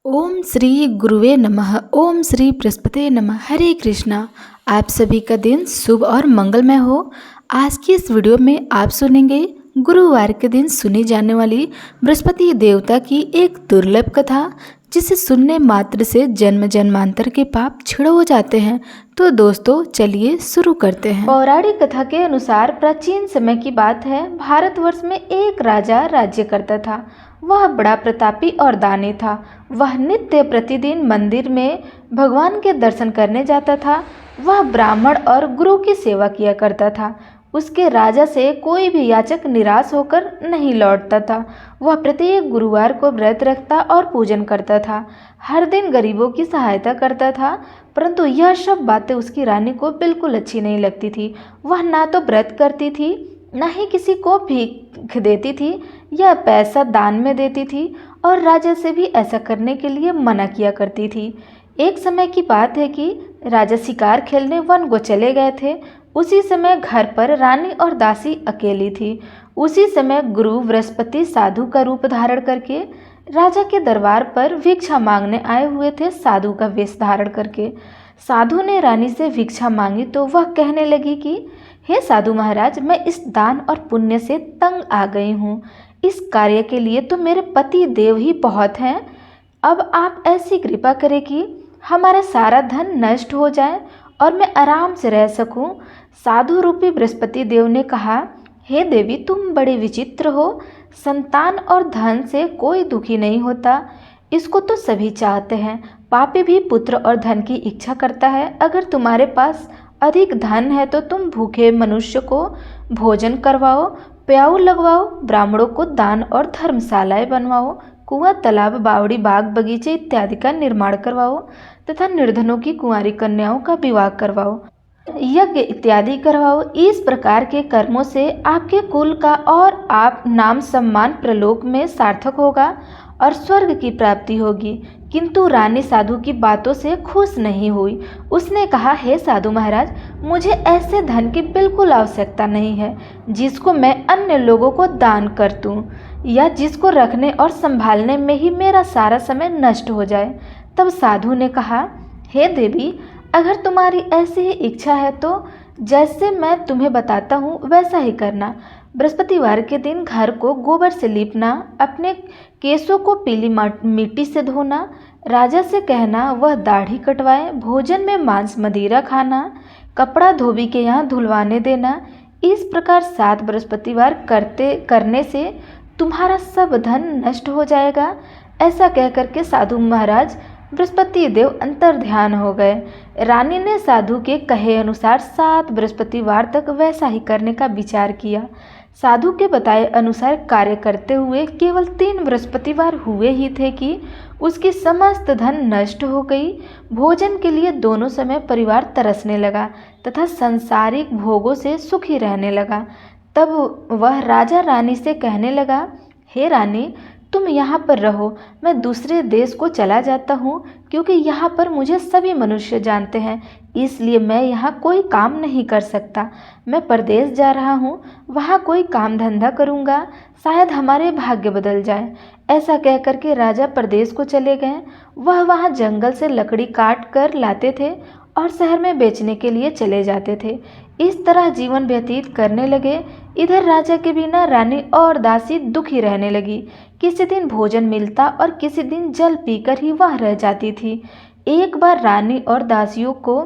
ओम श्री गुरुवे नमः। ओम श्री बृहस्पति नमः। हरे कृष्णा। आप सभी का दिन शुभ और मंगलमय हो। आज की इस वीडियो में आप सुनेंगे गुरुवार के दिन सुनी जाने वाली बृहस्पति देवता की एक दुर्लभ कथा, जिसे सुनने मात्र से जन्म जन्मांतर के पाप छिड़ हो जाते हैं। तो दोस्तों चलिए शुरू करते हैं। पौराणिक कथा के अनुसार प्राचीन समय की बात है। भारतवर्ष में एक राजा राज्य करता था। वह बड़ा प्रतापी और दानी था। वह नित्य प्रतिदिन मंदिर में भगवान के दर्शन करने जाता था। वह ब्राह्मण और गुरु की सेवा किया करता था। उसके राजा से कोई भी याचक निराश होकर नहीं लौटता था। वह प्रत्येक गुरुवार को व्रत रखता और पूजन करता था। हर दिन गरीबों की सहायता करता था, परंतु यह सब बातें उसकी रानी को बिल्कुल अच्छी नहीं लगती थी। वह ना तो व्रत करती थी, न ही किसी को भीख देती थी या पैसा दान में देती थी, और राजा से भी ऐसा करने के लिए मना किया करती थी। एक समय की बात है कि राजा शिकार खेलने वन को चले गए थे। उसी समय घर पर रानी और दासी अकेली थी। उसी समय गुरु बृहस्पति साधु का रूप धारण करके राजा के दरबार पर भिक्षा मांगने आए हुए थे। साधु का वेश धारण करके साधु ने रानी से भिक्षा मांगी तो वह कहने लगी कि हे साधु महाराज, मैं इस दान और पुण्य से तंग आ गई हूँ। इस कार्य के लिए तो मेरे पति देव ही बहुत हैं। अब आप ऐसी कृपा करें कि हमारा सारा धन नष्ट हो जाए और मैं आराम से रह सकूं। साधु रूपी बृहस्पति देव ने कहा, हे देवी, तुम बड़े विचित्र हो। संतान और धन से कोई दुखी नहीं होता, इसको तो सभी चाहते हैं। पापी भी पुत्र और धन की इच्छा करता है। अगर तुम्हारे पास अधिक धन है तो तुम भूखे मनुष्य को भोजन करवाओ, प्याऊ लगवाओ, ब्राह्मणों को दान और धर्मशालाएं बनवाओ, कुआं, तालाब, बावड़ी, बाग, बगीचे इत्यादि का निर्माण करवाओ तथा निर्धनों की कुंवारी कन्याओं का विवाह करवाओ, यज्ञ इत्यादि करवाओ। इस प्रकार के कर्मों से आपके कुल का और आप नाम सम्मान प्रलोक में सार्थक होगा और स्वर्ग की प्राप्ति होगी। किंतु रानी साधु की बातों से खुश नहीं हुई। उसने कहा, हे साधु महाराज, मुझे ऐसे धन की बिल्कुल आवश्यकता नहीं है जिसको मैं अन्य लोगों को दान कर दूं, या जिसको रखने और संभालने में ही मेरा सारा समय नष्ट हो जाए। तब साधु ने कहा, हे देवी, अगर तुम्हारी ऐसी ही इच्छा है तो जैसे मैं तुम्हें बताता हूँ वैसा ही करना। बृहस्पतिवार के दिन घर को गोबर से लीपना, अपने केसों को पीली मिट्टी से धोना, राजा से कहना वह दाढ़ी कटवाए, भोजन में मांस मदिरा खाना, कपड़ा धोबी के यहाँ धुलवाने देना। इस प्रकार 7 बृहस्पतिवार करने से तुम्हारा सब धन नष्ट हो जाएगा। ऐसा कहकर के साधु महाराज बृहस्पति देव अंतर ध्यान हो गए। रानी ने साधु के कहे अनुसार 7 बृहस्पतिवार तक वैसा ही करने का विचार किया। साधु के बताए अनुसार कार्य करते हुए केवल 3 बृहस्पतिवार हुए ही थे कि उसकी समस्त धन नष्ट हो गई। भोजन के लिए दोनों समय परिवार तरसने लगा तथा सांसारिक भोगों से सुखी रहने लगा। तब वह राजा रानी से कहने लगा, हे रानी, तुम यहाँ पर रहो, मैं दूसरे देश को चला जाता हूँ, क्योंकि यहाँ पर मुझे सभी मनुष्य जानते हैं, इसलिए मैं यहाँ कोई काम नहीं कर सकता। मैं परदेश जा रहा हूँ, वहाँ कोई काम धंधा करूँगा, शायद हमारे भाग्य बदल जाए। ऐसा कहकर के राजा परदेश को चले गए। वह वहाँ जंगल से लकड़ी काट कर लाते थे और शहर में बेचने के लिए चले जाते थे। इस तरह जीवन व्यतीत करने लगे। इधर राजा के बिना रानी और दासी दुखी रहने लगी। किसी दिन भोजन मिलता और किसी दिन जल पीकर ही वह रह जाती थी। एक बार रानी और दासियों को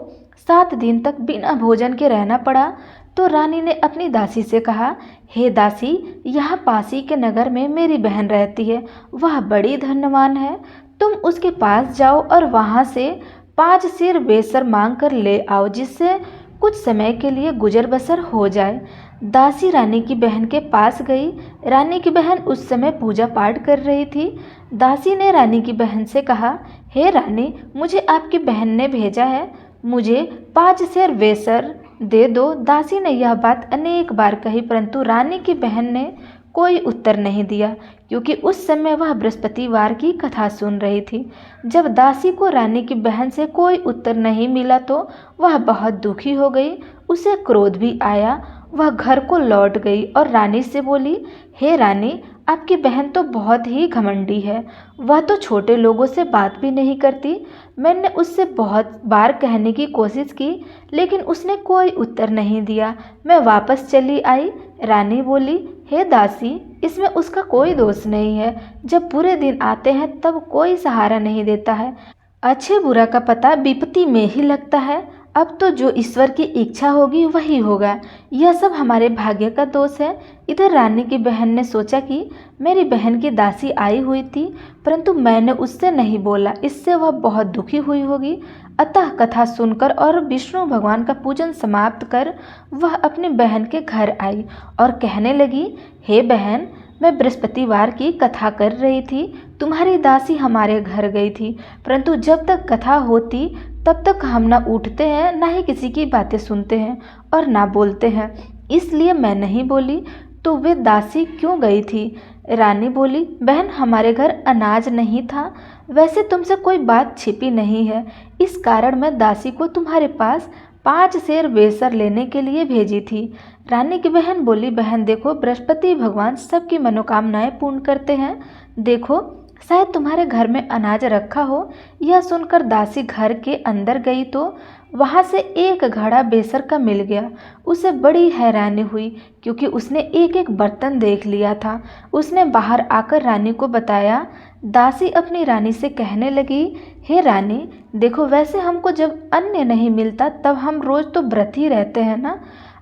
7 दिन तक बिना भोजन के रहना पड़ा तो रानी ने अपनी दासी से कहा, हे दासी, यहाँ पासी के नगर में मेरी बहन रहती है, वह बड़ी धनवान है। तुम उसके पास जाओ और वहाँ से 5 सिर बेसर मांग कर ले आओ, जिससे कुछ समय के लिए गुजर बसर हो जाए। दासी रानी की बहन के पास गई। रानी की बहन उस समय पूजा पाठ कर रही थी। दासी ने रानी की बहन से कहा, हे रानी, मुझे आपकी बहन ने भेजा है, मुझे 5 सेर बेसर दे दो। दासी ने यह बात अनेक बार कही, परंतु रानी की बहन ने कोई उत्तर नहीं दिया, क्योंकि उस समय वह बृहस्पतिवार की कथा सुन रही थी। जब दासी को रानी की बहन से कोई उत्तर नहीं मिला तो वह बहुत दुखी हो गई। उसे क्रोध भी आया। वह घर को लौट गई और रानी से बोली, हे रानी, आपकी बहन तो बहुत ही घमंडी है, वह तो छोटे लोगों से बात भी नहीं करती। मैंने उससे बहुत बार कहने की कोशिश की, लेकिन उसने कोई उत्तर नहीं दिया। मैं वापस चली आई। रानी बोली, हे दासी, इसमें उसका कोई दोष नहीं है। जब बुरे दिन आते हैं तब कोई सहारा नहीं देता है। अच्छे बुरा का पता विपत्ति में ही लगता है। अब तो जो ईश्वर की इच्छा होगी वही होगा। यह सब हमारे भाग्य का दोष है। इधर रानी की बहन ने सोचा कि मेरी बहन की दासी आई हुई थी, परंतु मैंने उससे नहीं बोला, इससे वह बहुत दुखी हुई होगी। अतः कथा सुनकर और विष्णु भगवान का पूजन समाप्त कर वह अपनी बहन के घर आई और कहने लगी, हे बहन, मैं बृहस्पतिवार की कथा कर रही थी। तुम्हारी दासी हमारे घर गई थी, परंतु जब तक कथा होती तब तक हम ना उठते हैं, ना ही किसी की बातें सुनते हैं और ना बोलते हैं, इसलिए मैं नहीं बोली। तो वे दासी क्यों गई थी? रानी बोली, बहन, हमारे घर अनाज नहीं था। वैसे तुमसे कोई बात छिपी नहीं है, इस कारण मैं दासी को तुम्हारे पास 5 सेर बेसर लेने के लिए भेजी थी। रानी की बहन बोली, बहन देखो, बृहस्पति भगवान सबकी मनोकामनाएं पूर्ण करते हैं। देखो, शायद तुम्हारे घर में अनाज रखा हो। यह सुनकर दासी घर के अंदर गई तो वहाँ से एक घड़ा बेसर का मिल गया। उसे बड़ी हैरानी हुई, क्योंकि उसने एक एक बर्तन देख लिया था। उसने बाहर आकर रानी को बताया। दासी अपनी रानी से कहने लगी, हे रानी, देखो, वैसे हमको जब अन्न नहीं मिलता तब हम रोज तो व्रत ही रहते हैं ना।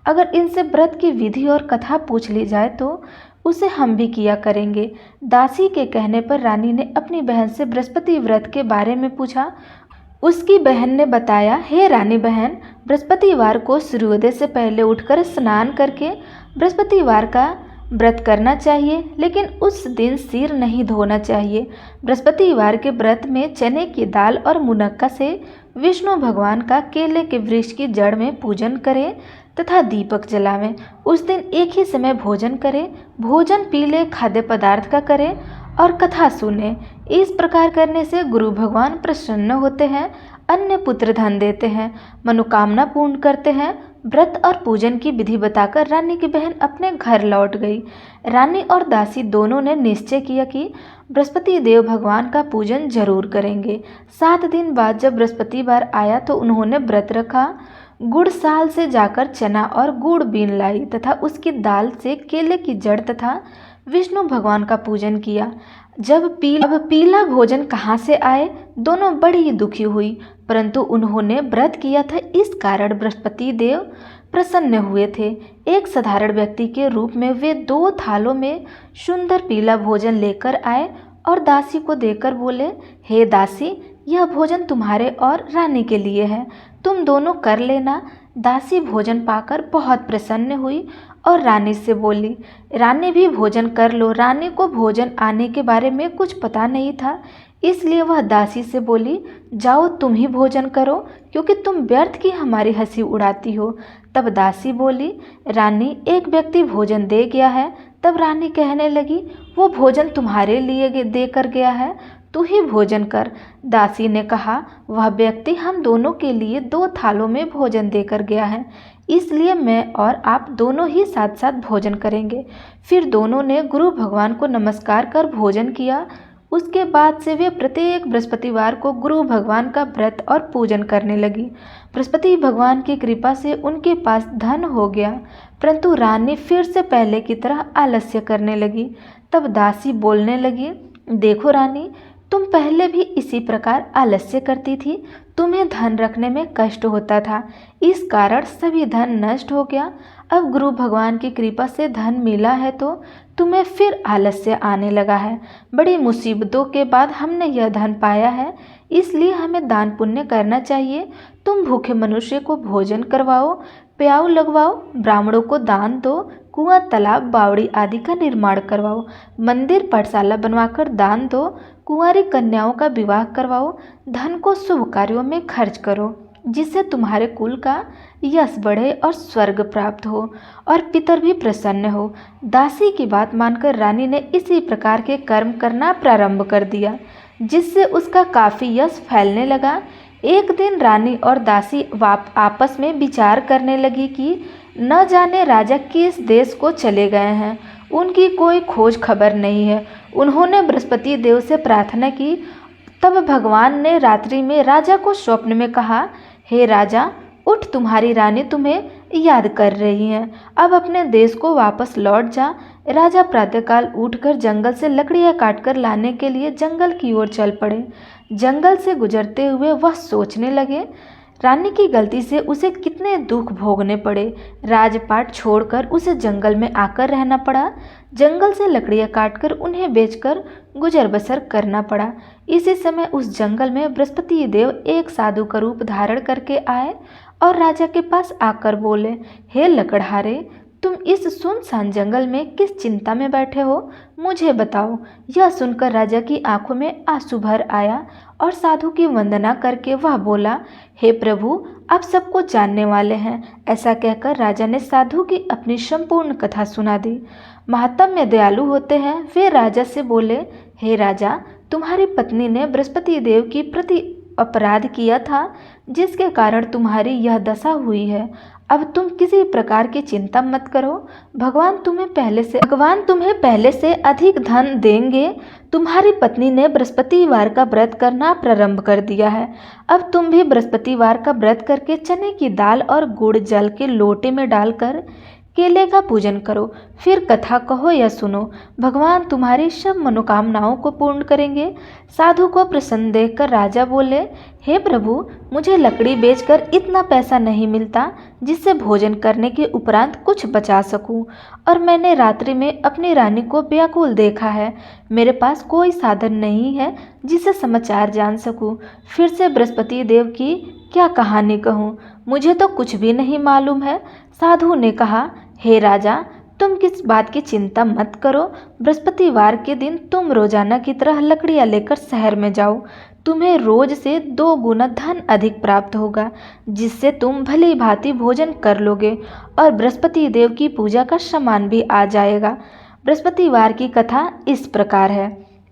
अगर इनसे व्रत की विधि और कथा पूछ ली जाए तो उसे हम भी किया करेंगे। दासी के कहने पर रानी ने अपनी बहन से बृहस्पति व्रत के बारे में पूछा। उसकी बहन ने बताया, हे रानी बहन, बृहस्पतिवार को सूर्योदय से पहले उठकर स्नान करके बृहस्पतिवार का व्रत करना चाहिए, लेकिन उस दिन सिर नहीं धोना चाहिए। बृहस्पतिवार के व्रत में चने की दाल और मुनक्का से विष्णु भगवान का केले के वृक्ष की जड़ में पूजन करें तथा दीपक जलावें। उस दिन एक ही समय भोजन करें, भोजन पीले खाद्य पदार्थ का करें और कथा सुने। इस प्रकार करने से गुरु भगवान प्रसन्न होते हैं, अन्य पुत्र धन देते हैं, मनोकामना पूर्ण करते हैं। व्रत और पूजन की विधि बताकर रानी की बहन अपने घर लौट गई। रानी और दासी दोनों ने निश्चय किया कि बृहस्पति देव भगवान का पूजन जरूर करेंगे। 7 दिन बाद जब बृहस्पतिवार आया तो उन्होंने व्रत रखा। गुड़साल से जाकर चना और गुड़ बीन लाई तथा उसकी दाल से केले की जड़ तथा विष्णु भगवान का पूजन किया। जब पीला भोजन कहाँ से आए? दोनों बड़ी दुखी हुई, परंतु उन्होंने व्रत किया था, इस कारण बृहस्पति देव प्रसन्न हुए थे। एक साधारण व्यक्ति के रूप में वे 2 थालों में सुंदर पीला भोजन लेकर आए और दासी को देकर बोले, हे दासी, यह भोजन तुम्हारे और रानी के लिए है, तुम दोनों कर लेना। दासी भोजन पाकर बहुत प्रसन्न हुई और रानी से बोली, रानी भी भोजन कर लो। रानी को भोजन आने के बारे में कुछ पता नहीं था, इसलिए वह दासी से बोली, जाओ तुम ही भोजन करो, क्योंकि तुम व्यर्थ की हमारी हंसी उड़ाती हो। तब दासी बोली, रानी, एक व्यक्ति भोजन दे गया है। तब रानी कहने लगी, वो भोजन तुम्हारे लिए दे कर गया है, तू ही भोजन कर। दासी ने कहा, वह व्यक्ति हम दोनों के लिए 2 थालों में भोजन देकर गया है, इसलिए मैं और आप दोनों ही साथ साथ भोजन करेंगे। फिर दोनों ने गुरु भगवान को नमस्कार कर भोजन किया। उसके बाद से वे प्रत्येक बृहस्पतिवार को गुरु भगवान का व्रत और पूजन करने लगी। बृहस्पति भगवान की कृपा से उनके पास धन हो गया, परंतु रानी फिर से पहले की तरह आलस्य करने लगी। तब दासी बोलने लगी, देखो रानी, तुम पहले भी इसी प्रकार आलस्य करती थी, तुम्हें धन रखने में कष्ट होता था, इस कारण सभी धन नष्ट हो गया। अब गुरु भगवान की कृपा से धन मिला है तो तुम्हें फिर आलस्य आने लगा है। बड़ी मुसीबतों के बाद हमने यह धन पाया है, इसलिए हमें दान पुण्य करना चाहिए। तुम भूखे मनुष्य को भोजन करवाओ, प्याऊ लगवाओ, ब्राह्मणों को दान दो, कुआं, तालाब, बावड़ी आदि का निर्माण करवाओ, मंदिर, पाठशाला बनवाकर दान दो, कुंवारी कन्याओं का विवाह करवाओ, धन को शुभ कार्यों में खर्च करो, जिससे तुम्हारे कुल का यश बढ़े और स्वर्ग प्राप्त हो और पितर भी प्रसन्न हो। दासी की बात मानकर रानी ने इसी प्रकार के कर्म करना प्रारंभ कर दिया, जिससे उसका काफ़ी यश फैलने लगा। एक दिन रानी और दासी आपस में विचार करने लगी कि न जाने राजा किस देश को चले गए हैं उनकी कोई खोज खबर नहीं है। उन्होंने बृहस्पति देव से प्रार्थना की। तब भगवान ने रात्रि में राजा को स्वप्न में कहा, हे राजा, उठ, तुम्हारी रानी तुम्हें याद कर रही है। अब अपने देश को वापस लौट जा। राजा प्रातःकाल उठकर जंगल से लकड़ियां काटकर लाने के लिए जंगल की ओर चल पड़े। जंगल से गुजरते हुए वह सोचने लगे, रानी की गलती से उसे कितने दुख भोगने पड़े। राजपाट छोड़कर उसे जंगल में आकर रहना पड़ा। जंगल से लकड़ियां काटकर उन्हें बेचकर गुजर बसर करना पड़ा। इसी समय उस जंगल में बृहस्पति देव एक साधु का रूप धारण करके आए और राजा के पास आकर बोले, हे लकड़हारे, तुम इस सुनसान जंगल में किस चिंता में बैठे हो, मुझे बताओ। यह सुनकर राजा की आंखों में आंसू भर आया और साधु की वंदना करके वह बोला, हे प्रभु, आप सबको जानने वाले हैं। ऐसा कहकर राजा ने साधु की अपनी संपूर्ण कथा सुना दी। महात्म्य दयालु होते हैं। वे राजा से बोले, हे राजा, तुम्हारी पत्नी ने बृहस्पति देव की प्रति अपराध किया था, जिसके कारण तुम्हारी यह दशा हुई है। अब तुम किसी प्रकार की चिंता मत करो। भगवान तुम्हें पहले से अधिक धन देंगे। तुम्हारी पत्नी ने बृहस्पतिवार का व्रत करना प्रारंभ कर दिया है। अब तुम भी बृहस्पतिवार का व्रत करके चने की दाल और गुड़ जल के लोटे में डालकर केले का पूजन करो। फिर कथा कहो या सुनो। भगवान तुम्हारी सब मनोकामनाओं को पूर्ण करेंगे। साधु को प्रसन्न देखकर राजा बोले, हे प्रभु, मुझे लकड़ी बेचकर इतना पैसा नहीं मिलता जिससे भोजन करने के उपरांत कुछ बचा सकूं, और मैंने रात्रि में अपनी रानी को व्याकुल देखा है। मेरे पास कोई साधन नहीं है जिससे समाचार जान सकूं। फिर से बृहस्पति देव की क्या कहानी कहूँ, मुझे तो कुछ भी नहीं मालूम है। साधु ने कहा, हे राजा, तुम किस बात की चिंता मत करो। बृहस्पतिवार के दिन तुम रोजाना की तरह लकड़ियां लेकर शहर में जाओ। तुम्हें रोज से 2 गुना धन अधिक प्राप्त होगा, जिससे तुम भली भांति भोजन कर लोगे और बृहस्पति देव की पूजा का सामान भी आ जाएगा। बृहस्पतिवार की कथा इस प्रकार है।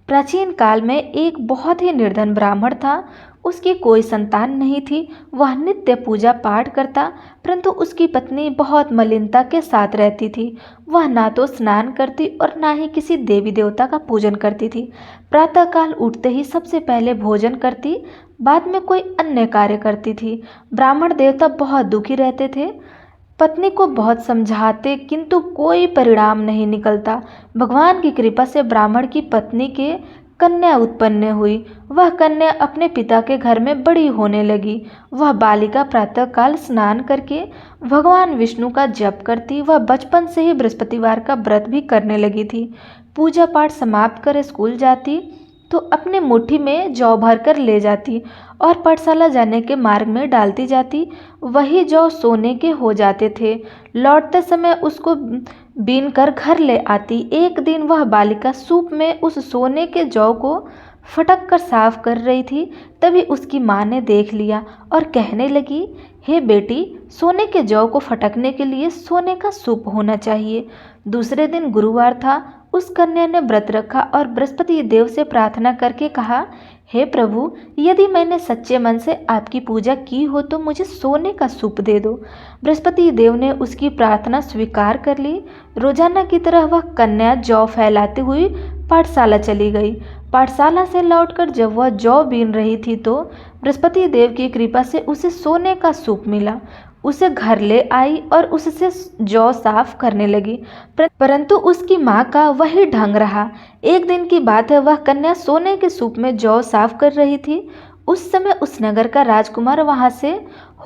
प्राचीन काल में एक बहुत ही निर्धन ब्राह्मण था। उसकी कोई संतान नहीं थी। वह नित्य पूजा पाठ करता, परंतु उसकी पत्नी बहुत मलिनता के साथ रहती थी। वह ना तो स्नान करती और ना ही किसी देवी देवता का पूजन करती थी। प्रातःकाल उठते ही सबसे पहले भोजन करती, बाद में कोई अन्य कार्य करती थी। ब्राह्मण देवता बहुत दुखी रहते थे। पत्नी को बहुत समझाते, किंतु कोई परिणाम नहीं निकलता। भगवान की कृपा से ब्राह्मण की पत्नी के कन्या उत्पन्न हुई। वह कन्या अपने पिता के घर में बड़ी होने लगी। वह बालिका प्रातःकाल स्नान करके भगवान विष्णु का जप करती। वह बचपन से ही बृहस्पतिवार का व्रत भी करने लगी थी। पूजा पाठ समाप्त कर स्कूल जाती तो अपने मुट्ठी में जौ भर कर ले जाती और पाठशाला जाने के मार्ग में डालती जाती। वही जौ सोने के हो जाते थे। लौटते समय उसको बीन कर घर ले आती। एक दिन वह बालिका सूप में उस सोने के जौ को फटक कर साफ कर रही थी। तभी उसकी माँ ने देख लिया और कहने लगी, हे बेटी, सोने के जौ को फटकने के लिए सोने का सूप होना चाहिए। दूसरे दिन गुरुवार था। उस कन्या ने व्रत रखा और बृहस्पति देव से प्रार्थना करके कहा, हे प्रभु, यदि मैंने सच्चे मन से आपकी पूजा की हो तो मुझे सोने का सूप दे दो। बृहस्पति देव ने उसकी प्रार्थना स्वीकार कर ली। रोजाना की तरह वह कन्या जौ फैलाती हुई पाठशाला चली गई। पाठशाला से लौटकर जब वह जौ बीन रही थी तो बृहस्पति देव की कृपा से उसे सोने का सूप मिला। उसे घर ले आई और उससे जौ साफ करने लगी, परंतु उसकी माँ का वही ढंग रहा। एक दिन की बात है, वह कन्या सोने के सूप में जौ साफ कर रही थी। उस समय उस नगर का राजकुमार वहां से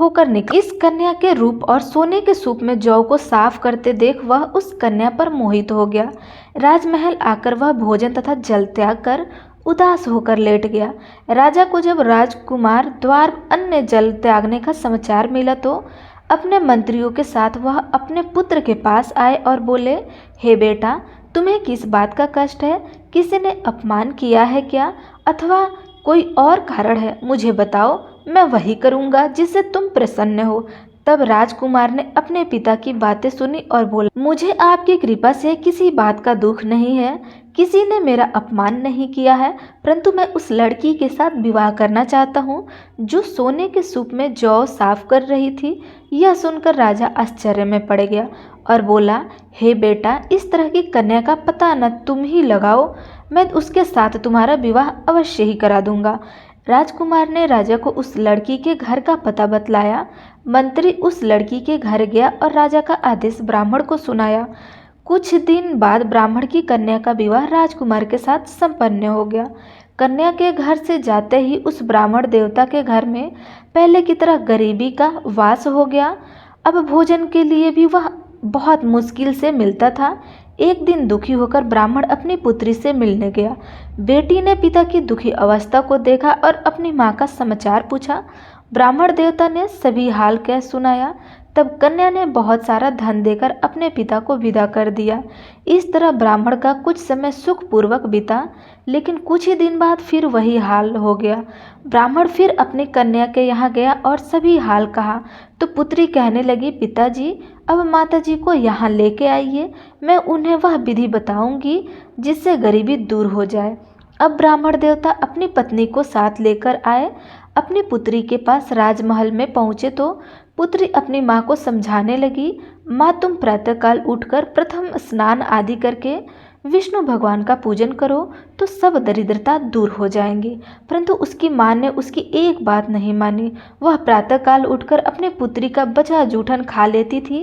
होकर निकला। इस कन्या के रूप और सोने के सूप में जौ को साफ करते देख वह उस कन्या पर मोहित हो गया। राजमहल आकर वह भोजन तथा जल त्याग कर उदास होकर लेट गया। राजा को जब राजकुमार द्वार अन्य जल त्यागने का समाचार मिला तो अपने मंत्रियों के साथ वह अपने पुत्र के पास आए और बोले, हे बेटा, तुम्हें किस बात का कष्ट है? किसी ने अपमान किया है क्या, अथवा कोई और कारण है? मुझे बताओ, मैं वही करूँगा जिससे तुम प्रसन्न हो। तब राजकुमार ने अपने पिता की बातें सुनी और बोला, मुझे आपकी कृपा से किसी बात का दुख नहीं है। किसी ने मेरा अपमान नहीं किया है, परंतु मैं उस लड़की के साथ विवाह करना चाहता हूँ जो सोने के सूप में जौ साफ कर रही थी। यह सुनकर राजा आश्चर्य में पड़ गया और बोला, हे बेटा, इस तरह की कन्या का पता न तुम ही लगाओ, मैं उसके साथ तुम्हारा विवाह अवश्य ही करा दूंगा। राजकुमार ने राजा को उस लड़की के घर का पता बतलाया। मंत्री उस लड़की के घर गया और राजा का आदेश ब्राह्मण को सुनाया। कुछ दिन बाद ब्राह्मण की कन्या का विवाह राजकुमार के साथ संपन्न हो गया। कन्या के घर से जाते ही उस ब्राह्मण देवता के घर में पहले की तरह गरीबी का वास हो गया। अब भोजन के लिए भी वह बहुत मुश्किल से मिलता था। एक दिन दुखी होकर ब्राह्मण अपनी पुत्री से मिलने गया। बेटी ने पिता की दुखी अवस्था को देखा और अपनी माँ का समाचार पूछा। ब्राह्मण देवता ने सभी हाल कह सुनाया। तब कन्या ने बहुत सारा धन देकर अपने पिता को विदा कर दिया। इस तरह ब्राह्मण का कुछ समय सुखपूर्वक बीता, लेकिन कुछ ही दिन बाद फिर वही हाल हो गया। ब्राह्मण फिर अपनी कन्या के यहाँ गया और सभी हाल कहा तो पुत्री कहने लगी, पिताजी, अब माताजी को यहाँ लेके आइए, मैं उन्हें वह विधि बताऊंगी जिससे गरीबी दूर हो जाए। अब ब्राह्मण देवता अपनी पत्नी को साथ लेकर आए। अपनी पुत्री के पास राजमहल में पहुँचे तो पुत्री अपनी माँ को समझाने लगी, माँ, तुम प्रातःकाल उठकर प्रथम स्नान आदि करके विष्णु भगवान का पूजन करो तो सब दरिद्रता दूर हो जाएंगी। परंतु उसकी माँ ने उसकी एक बात नहीं मानी। वह प्रातःकाल उठकर अपने पुत्री का बचा जूठन खा लेती थी।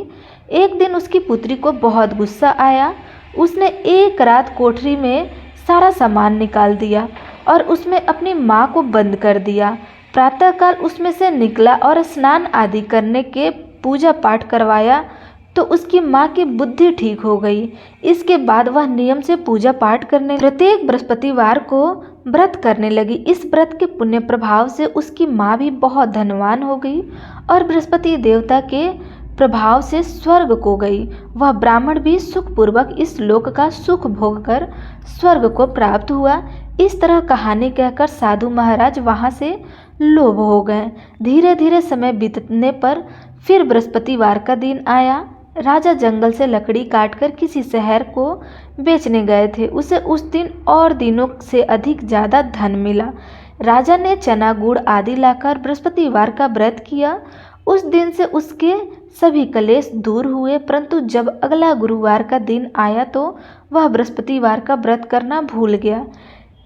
एक दिन उसकी पुत्री को बहुत गुस्सा आया। उसने एक रात कोठरी में सारा सामान निकाल दिया और उसमें अपनी माँ को बंद कर दिया। प्रातःकाल उसमें से निकला और स्नान आदि करने के पूजा पाठ करवाया तो उसकी माँ की बुद्धि ठीक हो गई। इसके बाद वह नियम से पूजा पाठ करने, प्रत्येक बृहस्पतिवार को व्रत करने लगी। इस व्रत के पुण्य प्रभाव से उसकी माँ भी बहुत धनवान हो गई और बृहस्पति देवता के प्रभाव से स्वर्ग को गई। वह ब्राह्मण भी सुखपूर्वक इस लोक का सुख भोग कर स्वर्ग को प्राप्त हुआ। इस तरह कहानी कहकर साधु महाराज वहाँ से लोभ हो गए। धीरे धीरे समय बीतने पर फिर बृहस्पतिवार का दिन आया। राजा जंगल से लकड़ी काटकर किसी शहर को बेचने गए थे। उसे उस दिन और दिनों से अधिक ज़्यादा धन मिला। राजा ने चना गुड़ आदि लाकर बृहस्पतिवार का व्रत किया। उस दिन से उसके सभी कलेश दूर हुए। परंतु जब अगला गुरुवार का दिन आया तो वह बृहस्पतिवार का व्रत करना भूल गया।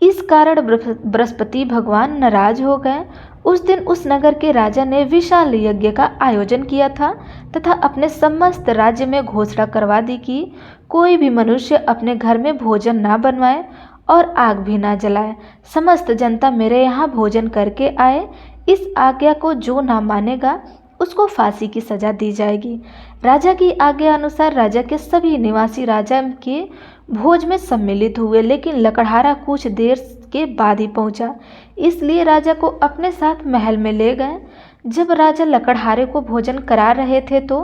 इस कारण बृहस्पति भगवान नाराज हो गए। उस दिन उस नगर के राजा ने विशाल यज्ञ का आयोजन किया था तथा अपने समस्त राज्य में घोषणा करवा दी कि कोई भी मनुष्य अपने घर में भोजन ना बनवाए और आग भी ना जलाए। समस्त जनता मेरे यहाँ भोजन करके आए। इस आज्ञा को जो ना मानेगा उसको फांसी की सजा दी जाएगी। राजा की आज्ञा अनुसार राजा के सभी निवासी राजा के भोज में सम्मिलित हुए, लेकिन लकड़हारा कुछ देर के बाद ही पहुंचा। इसलिए राजा को अपने साथ महल में ले गए। जब राजा लकड़हारे को भोजन करा रहे थे तो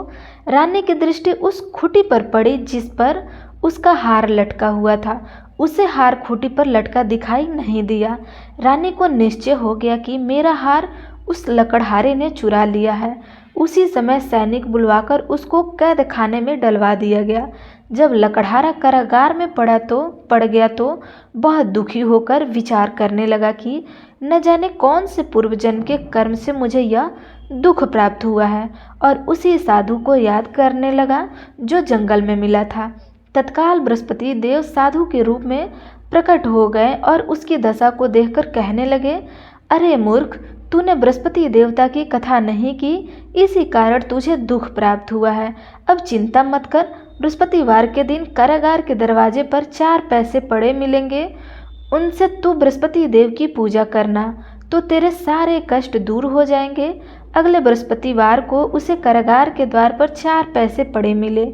रानी की दृष्टि उस खूंटी पर पड़ी जिस पर उसका हार लटका हुआ था। उसे हार खूंटी पर लटका दिखाई नहीं दिया। रानी को निश्चय हो गया कि मेरा हार उस लकड़हारे ने चुरा लिया है। उसी समय सैनिक बुलवाकर उसको कैद खाने में डलवा दिया गया। जब लकड़हारा कारागार में पड़ गया तो बहुत दुखी होकर विचार करने लगा कि न जाने कौन से पूर्वजन्म के कर्म से मुझे यह दुख प्राप्त हुआ है, और उसी साधु को याद करने लगा जो जंगल में मिला था। तत्काल बृहस्पति देव साधु के रूप में प्रकट हो गए और उसकी दशा को देखकर कहने लगे, अरे मूर्ख, तूने बृहस्पति देवता की कथा नहीं की, इसी कारण तुझे दुख प्राप्त हुआ है। अब चिंता मत कर। बृहस्पतिवार के दिन कारागार के दरवाजे पर 4 पैसे पड़े मिलेंगे, उनसे तू बृहस्पति देव की पूजा करना तो तेरे सारे कष्ट दूर हो जाएंगे। अगले बृहस्पतिवार को उसे कारागार के द्वार पर 4 पैसे पड़े मिले।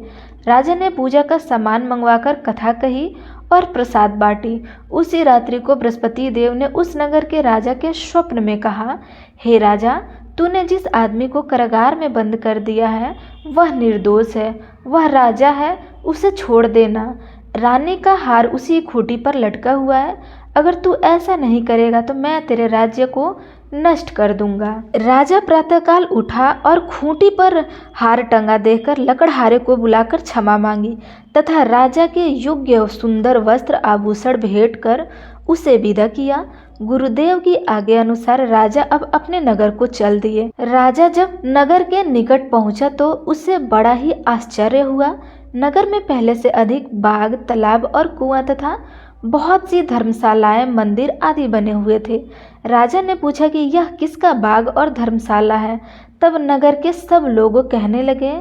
राजा ने पूजा का सामान मंगवाकर कथा कही और प्रसाद बांटी। उसी रात्रि को बृहस्पति देव ने उस नगर के राजा के स्वप्न में कहा, हे राजा, तूने जिस आदमी को कारागार में बंद कर दिया है वह निर्दोष है, वह राजा है, उसे छोड़ देना। रानी का हार उसी खूंटी पर लटका हुआ है। अगर तू ऐसा नहीं करेगा तो मैं तेरे राज्य को नष्ट कर दूंगा। राजा प्रातःकाल उठा और खूंटी पर हार टंगा देखकर लकड़हारे को बुलाकर क्षमा मांगी तथा राजा के योग्य सुंदर वस्त्र आभूषण भेंट कर उसे विदा किया। गुरुदेव की आज्ञा अनुसार राजा अब अपने नगर को चल दिए। राजा जब नगर के निकट पहुंचा तो उसे बड़ा ही आश्चर्य हुआ। नगर में पहले से अधिक बाग, तालाब और कुआं तथा बहुत सी धर्मशालाएं, मंदिर आदि बने हुए थे। राजा ने पूछा कि यह किसका बाग और धर्मशाला है। तब नगर के सब लोग कहने लगे,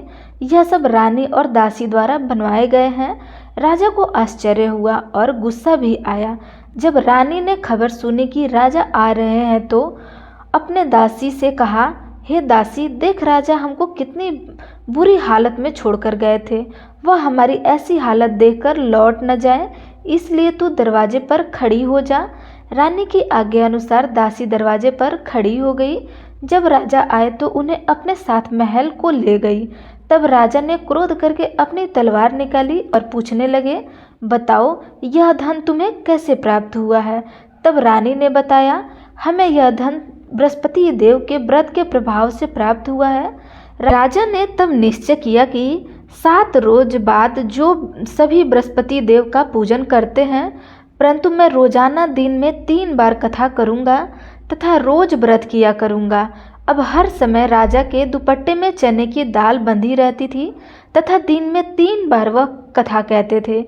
यह सब रानी और दासी द्वारा बनवाए गए हैं। राजा को आश्चर्य हुआ और गुस्सा भी आया। जब रानी ने खबर सुनी कि राजा आ रहे हैं तो अपने दासी से कहा, हे दासी, देख राजा हमको कितनी बुरी हालत में छोड़कर गए थे। वह हमारी ऐसी हालत देखकर लौट न जाए, इसलिए तू दरवाजे पर खड़ी हो जा। रानी की आज्ञा अनुसार दासी दरवाजे पर खड़ी हो गई। जब राजा आए तो उन्हें अपने साथ महल को ले गई। तब राजा ने क्रोध करके अपनी तलवार निकाली और पूछने लगे, बताओ यह धन तुम्हें कैसे प्राप्त हुआ है। तब रानी ने बताया, हमें यह धन बृहस्पति देव के व्रत के प्रभाव से प्राप्त हुआ है। राजा ने तब निश्चय किया कि 7 रोज बाद जो सभी बृहस्पति देव का पूजन करते हैं, परंतु मैं रोजाना दिन में 3 बार कथा करूंगा तथा रोज व्रत किया करूंगा। अब हर समय राजा के दुपट्टे में चने की दाल बंधी रहती थी तथा दिन में 3 बार वह कथा कहते थे।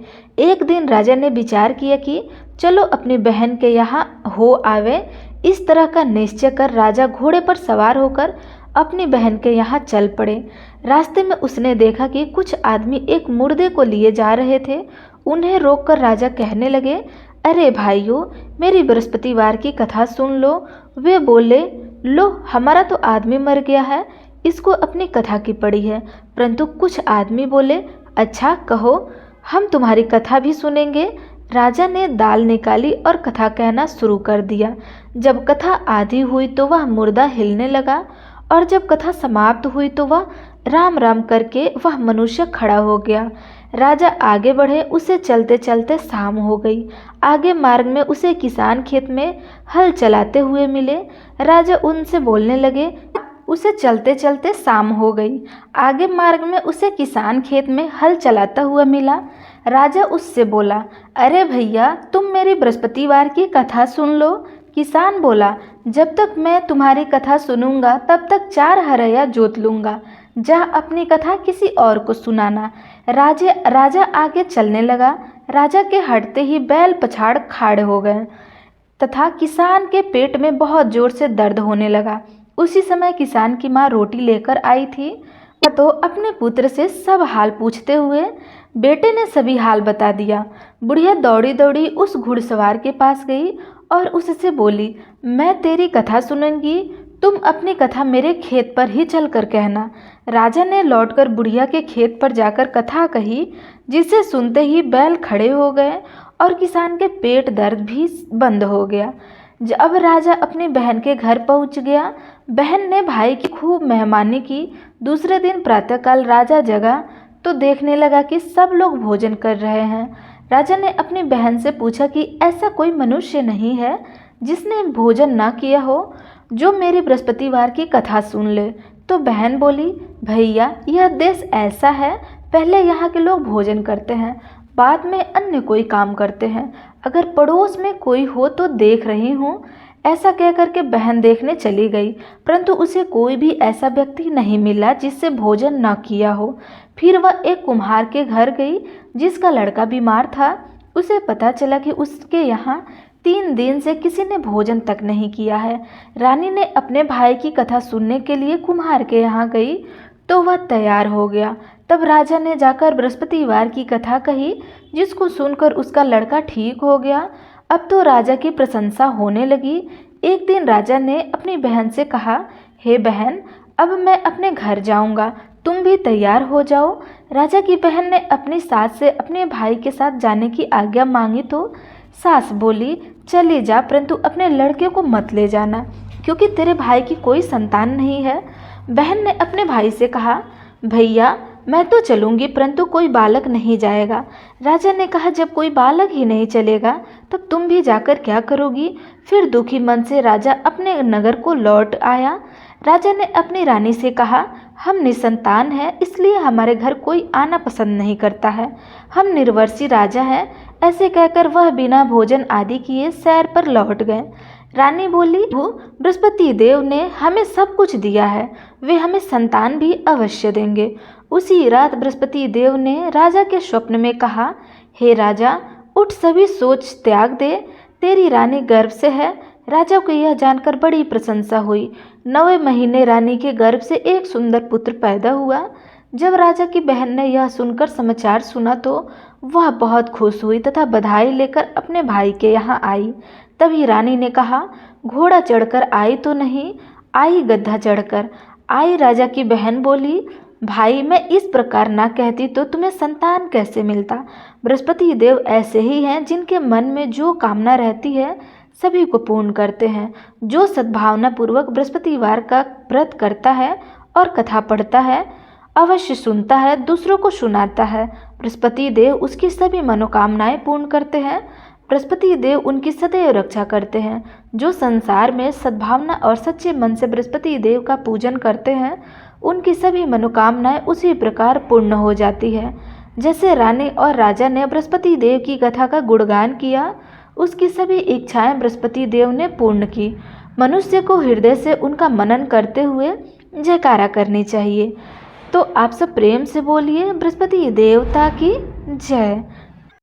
एक दिन राजा ने विचार किया कि चलो अपनी बहन के यहाँ हो आवे। इस तरह का निश्चय कर राजा घोड़े पर सवार होकर अपनी बहन के यहाँ चल पड़े। रास्ते में उसने देखा कि कुछ आदमी एक मुर्दे को लिए जा रहे थे। उन्हें रोककर राजा कहने लगे, अरे भाइयों, मेरी बृहस्पतिवार की कथा सुन लो। वे बोले, लो हमारा तो आदमी मर गया है, इसको अपनी कथा की पड़ी है। परंतु कुछ आदमी बोले, अच्छा कहो, हम तुम्हारी कथा भी सुनेंगे। राजा ने दाल निकाली और कथा कहना शुरू कर दिया। जब कथा आधी हुई तो वह मुर्दा हिलने लगा और जब कथा समाप्त हुई तो वह राम राम करके वह मनुष्य खड़ा हो गया। राजा आगे बढ़े, उसे चलते चलते शाम हो गई। आगे मार्ग में उसे किसान खेत में हल चलाते हुए मिले। राजा उनसे बोलने लगे, उसे चलते चलते शाम हो गई। आगे मार्ग में उसे किसान खेत में हल चलाता हुआ मिला। राजा उससे बोला, अरे भैया, तुम मेरी बृहस्पतिवार की कथा सुन लो। किसान बोला, जब तक मैं तुम्हारी कथा सुनूंगा तब तक 4 हरया जोत लूंगा। जा अपनी कथा किसी और को सुनाना। राजा आगे चलने लगा। राजा के हटते ही बैल पछाड़ खाड़ हो गए तथा किसान के पेट में बहुत जोर से दर्द होने लगा। उसी समय किसान की माँ रोटी लेकर आई थी। तो अपने पुत्र से सब हाल पूछते हुए बेटे ने सभी हाल बता दिया। बुढ़िया दौड़ी दौड़ी उस घुड़सवार के पास गई और उससे बोली, मैं तेरी कथा सुनूंगी, तुम अपनी कथा मेरे खेत पर ही चलकर कहना। राजा ने लौटकर बुढ़िया के खेत पर जाकर कथा कही, जिसे सुनते ही बैल खड़े हो गए और किसान के पेट दर्द भी बंद हो गया। जब राजा अपनी बहन के घर पहुंच गया, बहन ने भाई की खूब मेहमानी की। दूसरे दिन प्रातःकाल राजा जगा तो देखने लगा कि सब लोग भोजन कर रहे हैं। राजा ने अपनी बहन से पूछा कि ऐसा कोई मनुष्य नहीं है जिसने भोजन ना किया हो, जो मेरी बृहस्पतिवार की कथा सुन ले। तो बहन बोली, भैया, यह देश ऐसा है, पहले यहाँ के लोग भोजन करते हैं, बाद में अन्य कोई काम करते हैं। अगर पड़ोस में कोई हो तो देख रही हूँ। ऐसा कहकर के बहन देखने चली गई, परंतु उसे कोई भी ऐसा व्यक्ति नहीं मिला जिससे भोजन न किया हो। फिर वह एक कुम्हार के घर गई जिसका लड़का बीमार था। उसे पता चला कि उसके यहाँ 3 दिन से किसी ने भोजन तक नहीं किया है। रानी ने अपने भाई की कथा सुनने के लिए कुम्हार के यहाँ गई तो वह तैयार हो गया। तब राजा ने जाकर बृहस्पतिवार की कथा कही, जिसको सुनकर उसका लड़का ठीक हो गया। अब तो राजा की प्रशंसा होने लगी। एक दिन राजा ने अपनी बहन से कहा, हे बहन, अब मैं अपने घर जाऊंगा, तुम भी तैयार हो जाओ। राजा की बहन ने अपनी सास से अपने भाई के साथ जाने की आज्ञा मांगी तो सास बोली, चली जा, परंतु अपने लड़के को मत ले जाना, क्योंकि तेरे भाई की कोई संतान नहीं है। बहन ने अपने भाई से कहा, भैया, मैं तो चलूंगी, परंतु कोई बालक नहीं जाएगा। राजा ने कहा, जब कोई बालक ही नहीं चलेगा तब तुम भी जाकर क्या करोगी। फिर दुखी मन से राजा अपने नगर को लौट आया। राजा ने अपनी रानी से कहा, हम निसंतान हैं, इसलिए हमारे घर कोई आना पसंद नहीं करता है, हम निर्वंशी राजा हैं। ऐसे कहकर वह बिना भोजन आदि किए सैर पर लौट गए। रानी बोली, बृहस्पति देव ने हमें सब कुछ दिया है, वे हमें संतान भी अवश्य देंगे। उसी रात बृहस्पति देव ने राजा के स्वप्न में कहा, हे राजा, उठ, सभी सोच त्याग दे, तेरी रानी गर्भ से है। राजा को यह जानकर बड़ी प्रशंसा हुई। 9वें महीने रानी के गर्भ से एक सुंदर पुत्र पैदा हुआ। जब राजा की बहन ने यह सुनकर समाचार सुना तो वह बहुत खुश हुई तथा बधाई लेकर अपने भाई के यहाँ आई। तभी रानी ने कहा, घोड़ा चढ़कर आई तो नहीं, आई गधा चढ़कर आई। राजा की बहन बोली, भाई, मैं इस प्रकार ना कहती तो तुम्हें संतान कैसे मिलता। बृहस्पति देव ऐसे ही हैं जिनके मन में जो कामना रहती है सभी को पूर्ण करते हैं। जो सद्भावना पूर्वक बृहस्पतिवार का व्रत करता है और कथा पढ़ता है, अवश्य सुनता है, दूसरों को सुनाता है, बृहस्पति देव उसकी सभी मनोकामनाएं पूर्ण करते हैं। बृहस्पति देव उनकी सदैव रक्षा करते हैं। जो संसार में सद्भावना और सच्चे मन से बृहस्पति देव का पूजन करते हैं, उनकी सभी मनोकामनाएं उसी प्रकार पूर्ण हो जाती है। जैसे रानी और राजा ने बृहस्पति देव की कथा का गुणगान किया, उसकी सभी इच्छाएं बृहस्पति देव ने पूर्ण की। मनुष्य को हृदय से उनका मनन करते हुए जयकारा करनी चाहिए। तो आप सब प्रेम से बोलिए, बृहस्पति देवता की जय।